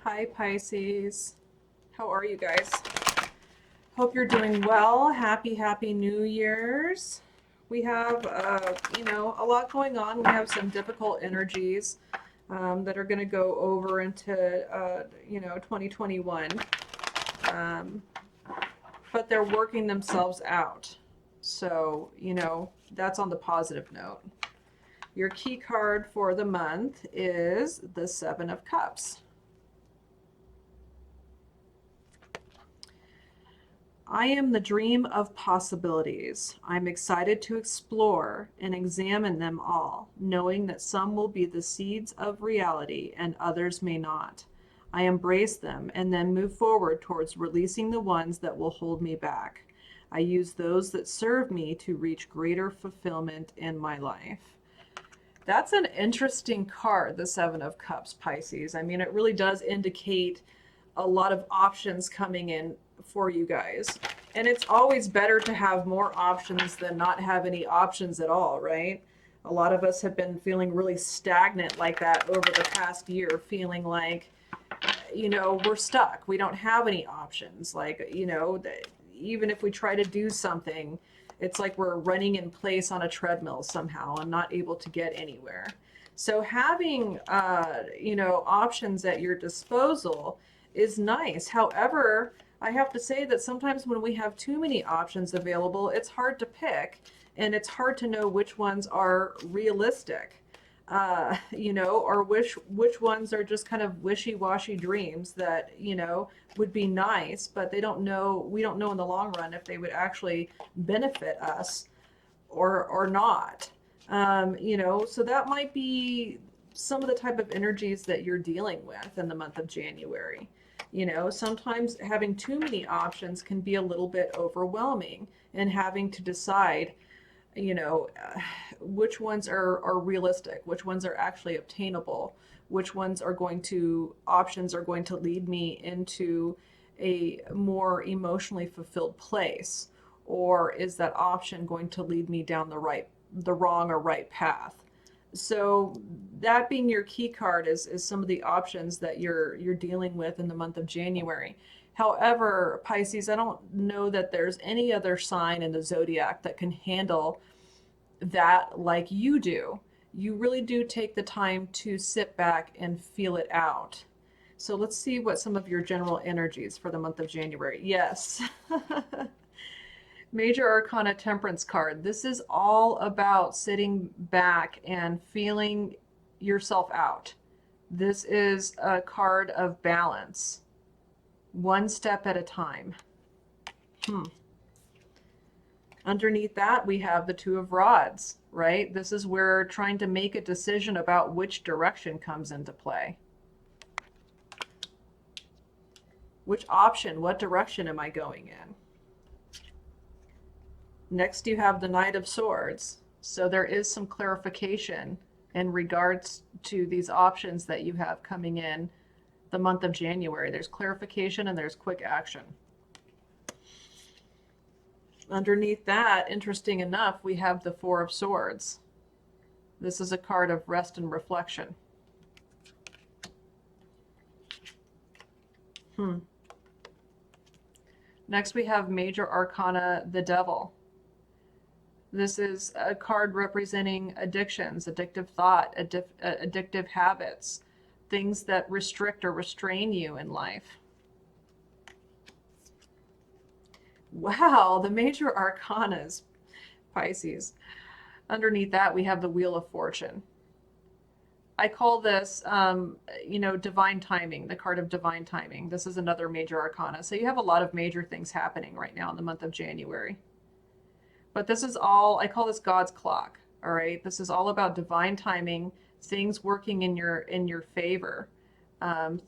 Hi, Pisces. How are you guys? Hope you're doing well. Happy New Year's. We have, a lot going on. We have some difficult energies that are going to go over into, 2021. Um, but they're working themselves out. So, that's on the positive note. Your key card for the month is the Seven of Cups. I am the dream of possibilities. I'm excited to explore and examine them all, knowing that some will be the seeds of reality and others may not. I embrace them and then move forward towards releasing the ones that will hold me back. I use those that serve me to reach greater fulfillment in my life. That's an interesting card, the Seven of Cups, Pisces. I mean, it really does indicate a lot of options coming in for you guys. And it's always better to have more options than not have any options at all, right? A lot of us have been feeling really stagnant like that over the past year, feeling like, we're stuck. We don't have any options. Like, even if we try to do something, it's like we're running in place on a treadmill somehow and not able to get anywhere. So having, options at your disposal is nice. However, I have to say that sometimes when we have too many options available, it's hard to pick and it's hard to know which ones are realistic, or which ones are just kind of wishy-washy dreams that, would be nice, but we don't know in the long run if they would actually benefit us or not. So that might be some of the type of energies that you're dealing with in the month of January. Sometimes having too many options can be a little bit overwhelming and having to decide, which ones are realistic, which ones are actually obtainable, which ones options are going to lead me into a more emotionally fulfilled place, or is that option going to lead me down the wrong or right path? So that being your key card is some of the options that you're dealing with in the month of January. However, Pisces, I don't know that there's any other sign in the zodiac that can handle that like you do. You really do take the time to sit back and feel it out. So let's see what some of your general energies for the month of January. Yes. Major Arcana Temperance card. This is all about sitting back and feeling yourself out. This is a card of balance, one step at a time. Underneath that, we have the Two of Rods, right? This is where trying to make a decision about which direction comes into play. Which option, what direction am I going in? Next, you have the Knight of Swords. So there is some clarification in regards to these options that you have coming in the month of January. There's clarification and there's quick action. Underneath that, interesting enough, we have the Four of Swords. This is a card of rest and reflection. Next, we have Major Arcana, the Devil. This is a card representing addictions, addictive thought, addictive habits, things that restrict or restrain you in life. Wow, the major arcanas, Pisces. Underneath that, we have the Wheel of Fortune. I call this, divine timing, the card of divine timing. This is another major arcana. So you have a lot of major things happening right now in the month of January. But this is all, I call this God's clock, all right? This is all about divine timing, things working in your favor,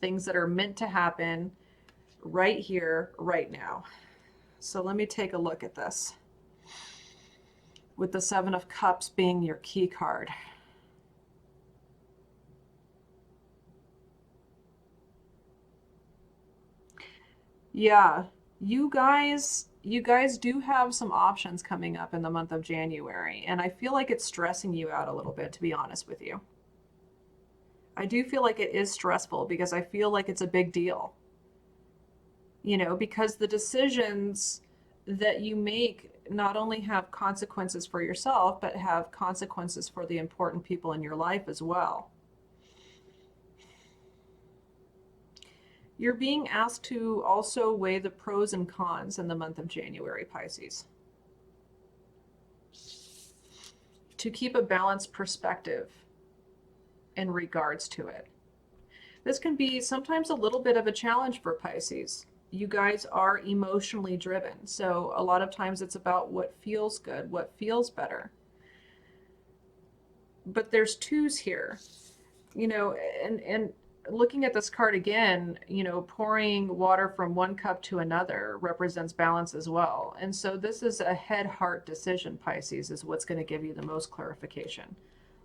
things that are meant to happen right here, right now. So let me take a look at this, with the Seven of Cups being your key card. Yeah, you guys do have some options coming up in the month of January, and I feel like it's stressing you out a little bit, to be honest with you. I do feel like it is stressful because I feel like it's a big deal, because the decisions that you make not only have consequences for yourself, but have consequences for the important people in your life as well. You're being asked to also weigh the pros and cons in the month of January, Pisces. To keep a balanced perspective in regards to it. This can be sometimes a little bit of a challenge for Pisces. You guys are emotionally driven, so a lot of times it's about what feels good, what feels better. But there's twos here, and looking at this card again, pouring water from one cup to another represents balance as well. And so this is a head-heart decision, Pisces, is what's going to give you the most clarification.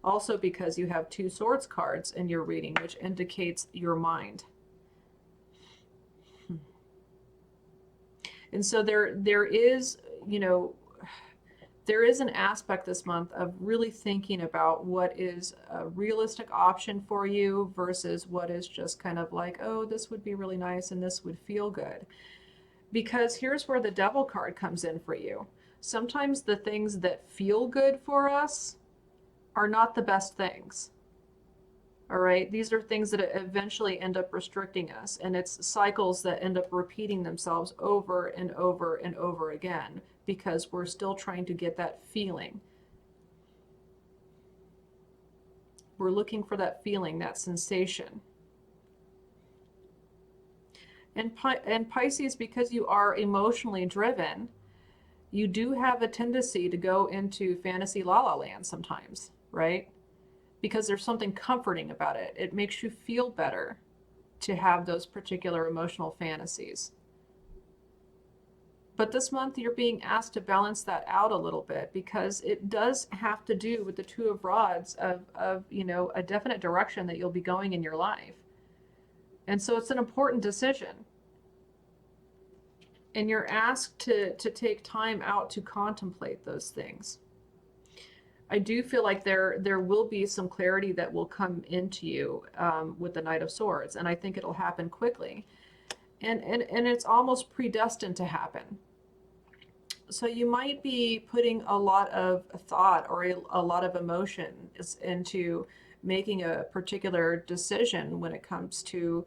Also because you have two swords cards in your reading, which indicates your mind. And so there is, there is an aspect this month of really thinking about what is a realistic option for you versus what is just kind of like, oh, this would be really nice and this would feel good. Because here's where the Devil card comes in for you. Sometimes the things that feel good for us are not the best things. All right, these are things that eventually end up restricting us, and it's cycles that end up repeating themselves over and over and over again because we're still trying to get that feeling. We're looking for that feeling, that sensation. And Pisces, because you are emotionally driven, you do have a tendency to go into fantasy la la land sometimes, right? Because there's something comforting about it. It makes you feel better to have those particular emotional fantasies. But this month you're being asked to balance that out a little bit because it does have to do with the Two of Rods of a definite direction that you'll be going in your life. And so it's an important decision. And you're asked to take time out to contemplate those things. I do feel like there will be some clarity that will come into you with the Knight of Swords, and I think it'll happen quickly. And it's almost predestined to happen. So you might be putting a lot of thought or a lot of emotion into making a particular decision when it comes to,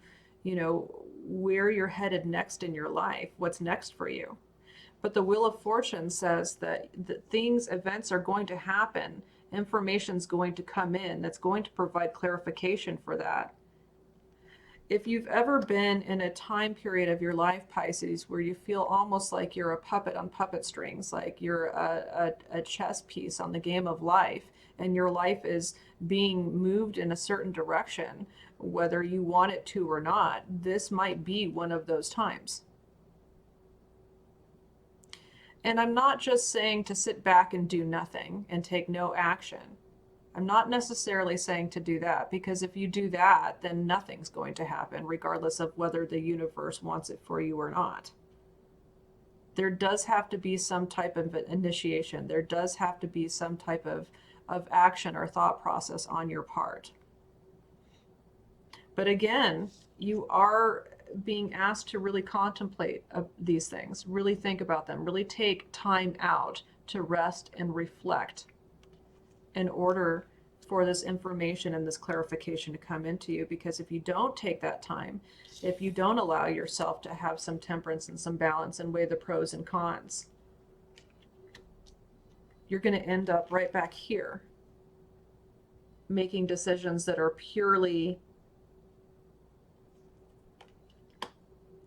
where you're headed next in your life, what's next for you. But the Wheel of Fortune says that events are going to happen, information's going to come in that's going to provide clarification for that. If you've ever been in a time period of your life, Pisces, where you feel almost like you're a puppet on puppet strings, like you're a chess piece on the game of life, and your life is being moved in a certain direction, whether you want it to or not, this might be one of those times. And I'm not just saying to sit back and do nothing and take no action. I'm not necessarily saying to do that, because if you do that, then nothing's going to happen, regardless of whether the universe wants it for you or not. There does have to be some type of initiation. There does have to be some type of action or thought process on your part. But again, you are being asked to really contemplate these things, really think about them, really take time out to rest and reflect in order for this information and this clarification to come into you. Because if you don't take that time, if you don't allow yourself to have some temperance and some balance and weigh the pros and cons, you're going to end up right back here making decisions that are purely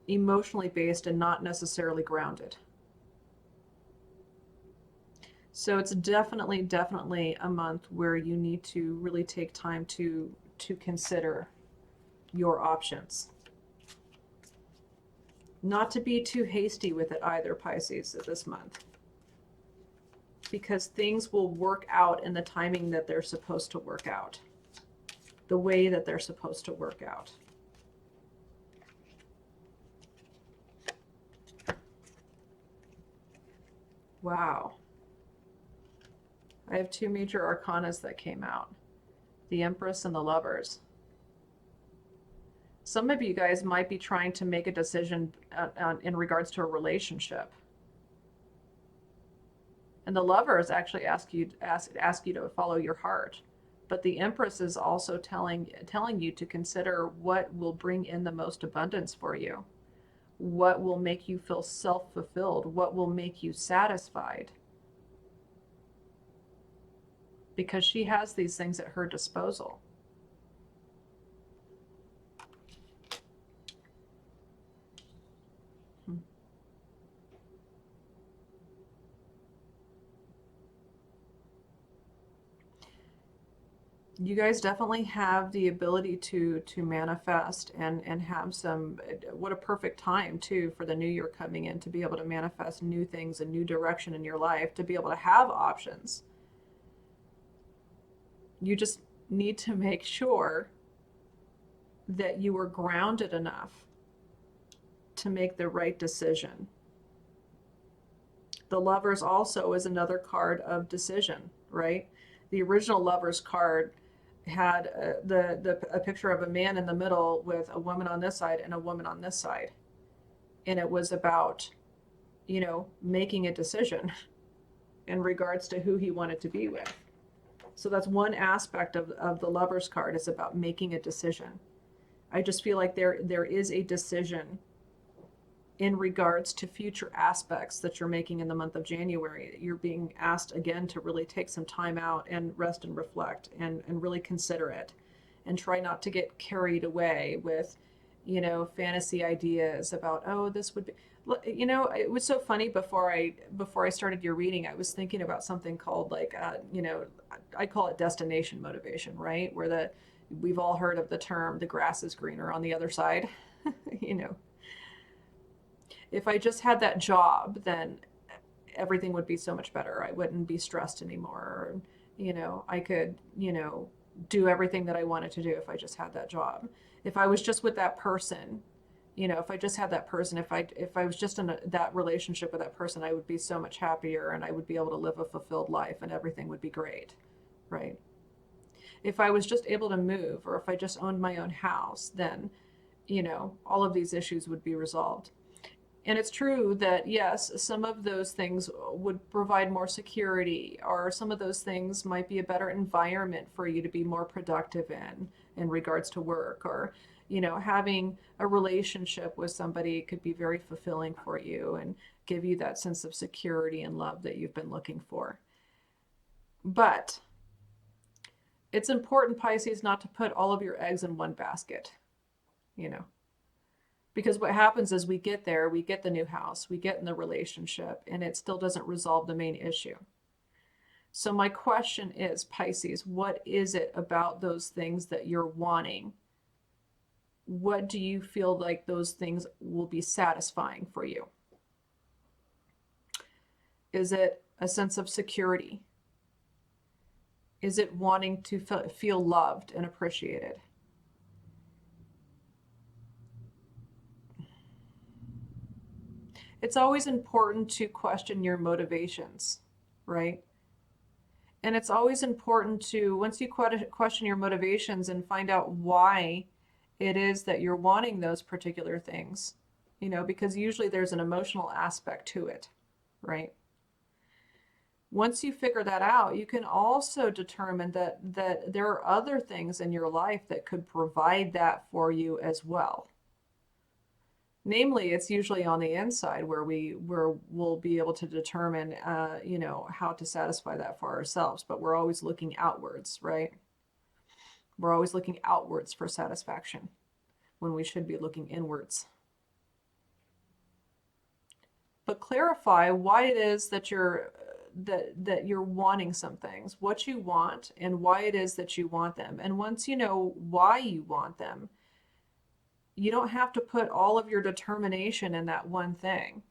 emotionally based and not necessarily grounded. So it's definitely a month where you need to really take time to consider your options. Not to be too hasty with it either, Pisces, this month, because things will work out in the timing that they're supposed to work out, the way that they're supposed to work out. Wow. I have two major arcanas that came out, the Empress and the Lovers. Some of you guys might be trying to make a decision in regards to a relationship. And the lovers actually ask you to follow your heart. But the Empress is also telling you to consider what will bring in the most abundance for you. What will make you feel self-fulfilled? What will make you satisfied? Because she has these things at her disposal. You guys definitely have the ability to manifest and have some, what a perfect time too for the new year coming in, to be able to manifest new things, a new direction in your life, to be able to have options. You just need to make sure that you are grounded enough to make the right decision. The Lovers also is another card of decision, right? The original Lovers card had a picture of a man in the middle with a woman on this side and a woman on this side. And it was about, making a decision in regards to who he wanted to be with. So that's one aspect of the Lovers card, is about making a decision. I just feel like there is a decision in regards to future aspects that you're making in the month of January. You're being asked again to really take some time out and rest and reflect and really consider it, and try not to get carried away with, fantasy ideas about, oh, this would be, it was so funny. Before I started your reading, I was thinking about something called, like, I call it destination motivation, right? We've all heard of the term, the grass is greener on the other side. you know, if I just had that job, then everything would be so much better. I wouldn't be stressed anymore. I could, do everything that I wanted to do if I just had that job. If I was just with that person, if I just had that person, if I was just in that relationship with that person, I would be so much happier, and I would be able to live a fulfilled life, and everything would be great, right? If I was just able to move, or if I just owned my own house, then, all of these issues would be resolved. And it's true that, yes, some of those things would provide more security, or some of those things might be a better environment for you to be more productive in regards to work, or, having a relationship with somebody could be very fulfilling for you and give you that sense of security and love that you've been looking for. But it's important, Pisces, not to put all of your eggs in one basket, you know. Because what happens is we get there, we get the new house, we get in the relationship, and it still doesn't resolve the main issue. So my question is, Pisces, what is it about those things that you're wanting? What do you feel like those things will be satisfying for you? Is it a sense of security? Is it wanting to feel loved and appreciated? It's always important to question your motivations, right? And it's always important to, once you question your motivations and find out why it is that you're wanting those particular things, because usually there's an emotional aspect to it, right? Once you figure that out, you can also determine that there are other things in your life that could provide that for you as well. Namely, it's usually on the inside where we'll be able to determine, how to satisfy that for ourselves. But we're always looking outwards, right? We're always looking outwards for satisfaction when we should be looking inwards. But clarify why it is that you're wanting some things, what you want, and why it is that you want them. And once you know why you want them, you don't have to put all of your determination in that one thing,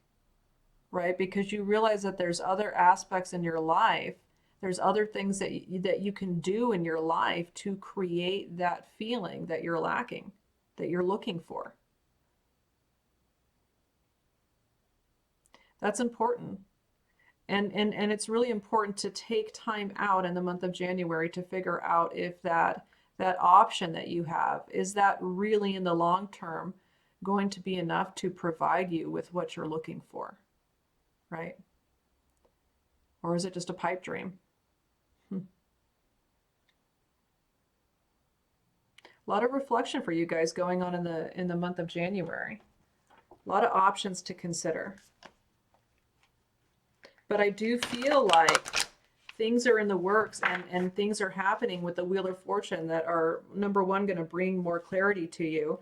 right? Because you realize that there's other aspects in your life, there's other things that you can do in your life to create that feeling that you're lacking, that you're looking for. That's important. And it's really important to take time out in the month of January to figure out if that that option that you have, is that really in the long term going to be enough to provide you with what you're looking for, right? Or is it just a pipe dream? A lot of reflection for you guys going on in the month of January. A lot of options to consider. But I do feel like things are in the works and things are happening with the Wheel of Fortune that are, number one, going to bring more clarity to you.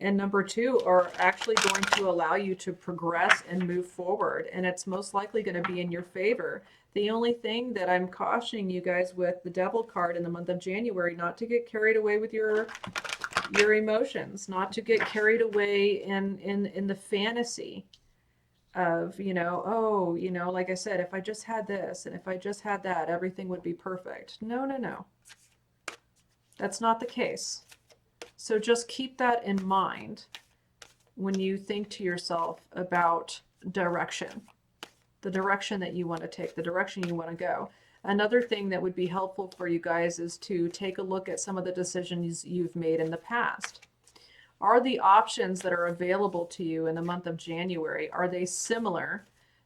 And number two, are actually going to allow you to progress and move forward. And it's most likely going to be in your favor. The only thing that I'm cautioning you guys with the Devil card in the month of January, not to get carried away with your emotions, not to get carried away in the fantasy of, oh, like I said, if I just had this and if I just had that, everything would be perfect. No, no, no. That's not the case. So just keep that in mind when you think to yourself about direction, the direction that you want to take, the direction you want to go. Another thing that would be helpful for you guys is to take a look at some of the decisions you've made in the past. Are the options that are available to you in the month of January, are they similar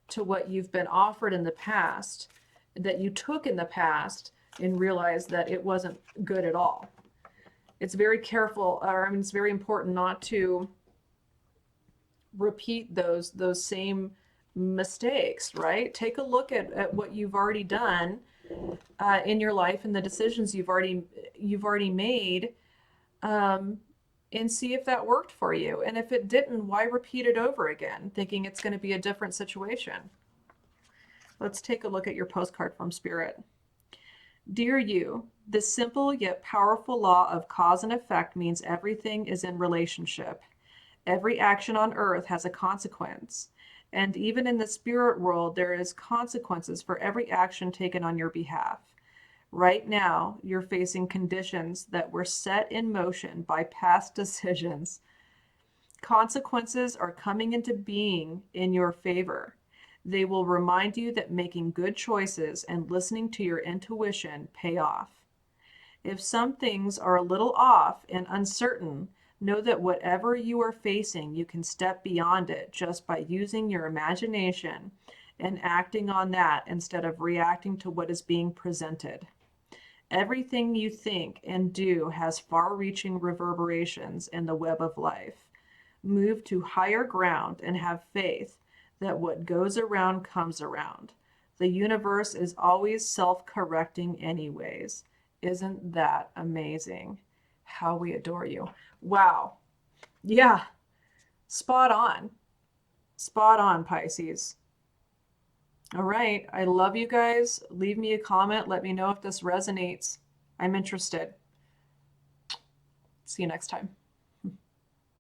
to what you've been offered in the past, that you took in the past and realized that it wasn't good at all? It's very careful, or I mean, it's very important not to repeat those same mistakes, right? Take a look at what you've already done in your life and the decisions you've already made, and see if that worked for you. And if it didn't, why repeat it over again, thinking it's going to be a different situation? Let's take a look at your postcard from Spirit. Dear you, the simple yet powerful law of cause and effect means everything is in relationship. Every action on earth has a consequence. And even in the spirit world, there is consequences for every action taken on your behalf. Right now, you're facing conditions that were set in motion by past decisions. Consequences are coming into being in your favor. They will remind you that making good choices and listening to your intuition pay off. If some things are a little off and uncertain, know that whatever you are facing, you can step beyond it just by using your imagination and acting on that instead of reacting to what is being presented. Everything you think and do has far-reaching reverberations in the web of life. Move to higher ground and have faith that what goes around comes around. The universe is always self-correcting anyways. Isn't that amazing? How we adore you. Wow. Yeah. Spot on. Spot on, Pisces. All right. I love you guys. Leave me a comment. Let me know if this resonates. I'm interested. See you next time.